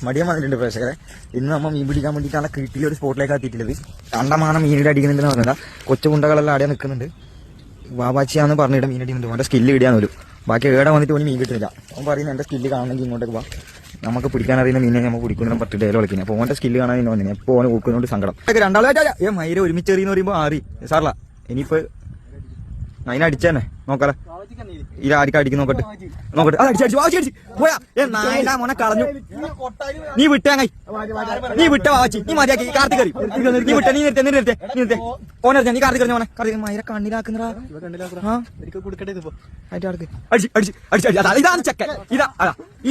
മടിയൻ വന്നിട്ടുണ്ട് പ്രേക്ഷകരെ. ഇന്ന് നമ്മൾ മീൻ പിടിക്കാൻ വേണ്ടിയിട്ട് നല്ല കിട്ടിയ ഒരു സ്പോട്ടിലേക്ക് എത്തിയിട്ടുള്ളത്. കണ്ടമാനം മീനിടെ അടിക്കുന്നുണ്ടെന്ന് പറഞ്ഞാൽ കൊച്ചുകുണ്ടകളെല്ലാം അവിടെ നിൽക്കുന്നുണ്ട്. വാവാച്ചിയാന്ന് പറഞ്ഞിട്ട് മീൻ അടിക്കുന്നുണ്ട്. അവൻ്റെ സ്കില്ല് കിട്ടിയാന്ന് പോലും. ബാക്കി ഏടെ വന്നിട്ട് ഓന് മീൻ കിട്ടുന്നില്ല. അവൻ പറയുന്നത് എൻ്റെ സ്കില്ല് കാണണമെങ്കിൽ ഇങ്ങോട്ടേക്ക് പോവാം, നമുക്ക് പിടിക്കാൻ അറിയുന്ന മീനെ നമ്മൾ പിടിക്കുന്ന പറ്റിട്ട് ഡയലോഗ് കളിക്കുന്നത്. അപ്പോൾ ഓൻ്റെ സ്കില്ല് കാണാൻ വന്നിന്. എപ്പോൾ ഓന് ഊക്കുന്നോണ്ട് സങ്കടം. രണ്ടാളെ മൈര ഒരുമിച്ചെറിയെന്ന് പറയുമ്പോൾ ആറി സാറില്ല. ഇനിയിപ്പോൾ അതിനടിച്ചതന്നെ നോക്കാലേ. ഇത് ആരിക്കും അടിക്കും നോക്കട്ടെ അത് അടിച്ചു പോയാ. നായടാ മോനെ കളഞ്ഞു. നീ വിട്ടാങ്ങായി, നീ വിട്ട വാച്ചി, നീ മതിയാക്കി കാർത്തി കറി. നീ വിട്ട, നീ നിർത്തേ ഓനെ നീ കാർത്തി കറിഞ്ഞ മോനെ. കാർത്തി മൈര കണ്ണിലാക്കുന്നടാ. ഇതാണ് ചെക്കൻ.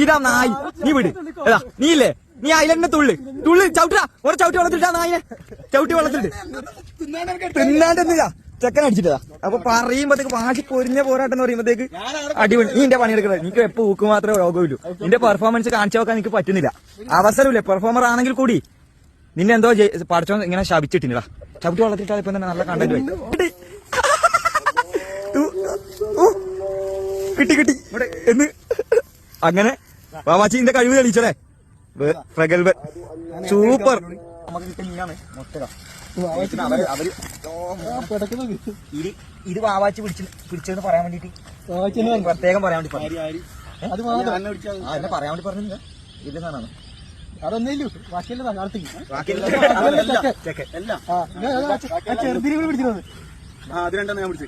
ഇതാ നായി. നീ വിട്. നീ ഇല്ലേ, നീ അതിലെന്നെ തുള്ളി ചവിട്ടാ. ഒരു ചവിട്ടി വെള്ളത്തിട്ടാ നായിനെ. ചവിട്ടി വെള്ളത്തിട്ട് തിന്നാണ്ടെന്നില്ല ചെക്കൻ അടിച്ചിട്ടാ. അപ്പൊ പറയുമ്പോഴത്തേക്ക് വാശി പൊരിഞ്ഞ പോരാട്ടം എന്ന് പറയുമ്പോഴത്തേക്ക് അടിപൊളി. നീ എന്റെ പണിയെടുക്കുന്നത്. എനിക്ക് എപ്പോ ഊക്ക് മാത്രമേ രോഗമില്ലൂ. നിന്റെ പെർഫോമൻസ് കാണിച്ചു നോക്കാൻ എനിക്ക് പറ്റുന്നില്ല. അവസരമില്ലേ. പെർഫോമർ ആണെങ്കിൽ കൂടി നിന്നെ എന്തോ പഠിച്ചോ ഇങ്ങനെ ശപിച്ചിട്ടില്ലടാ. ചവിട്ടി വളർത്തിട്ടാ ഇപ്പൊ തന്നെ നല്ല കണ്ടന്റ് പോയി. കിട്ടി എന്ന് അങ്ങനെ വാവാച്ചി നിന്റെ കഴിവ് തെളിയിച്ചോളേ. പ്രഗത്ഭൻ, സൂപ്പർ. നമുക്ക് കിട്ടിയ മീനാണ് മൊത്തം. ഇത് വാവാച്ചി പിടിച്ചെന്ന് പറയാൻ വേണ്ടിട്ട് പ്രത്യേകം പറയാൻ വേണ്ടി പറയാൻ വേണ്ടി പറഞ്ഞില്ല. ഇത് സാധനമാണ്. അതൊന്നേലു ബാക്കിയല്ല ചെറുതിനെ പിടിച്ചിരുന്നത്. അത് രണ്ടെണ്ണം ഞാൻ പിടിച്ചു.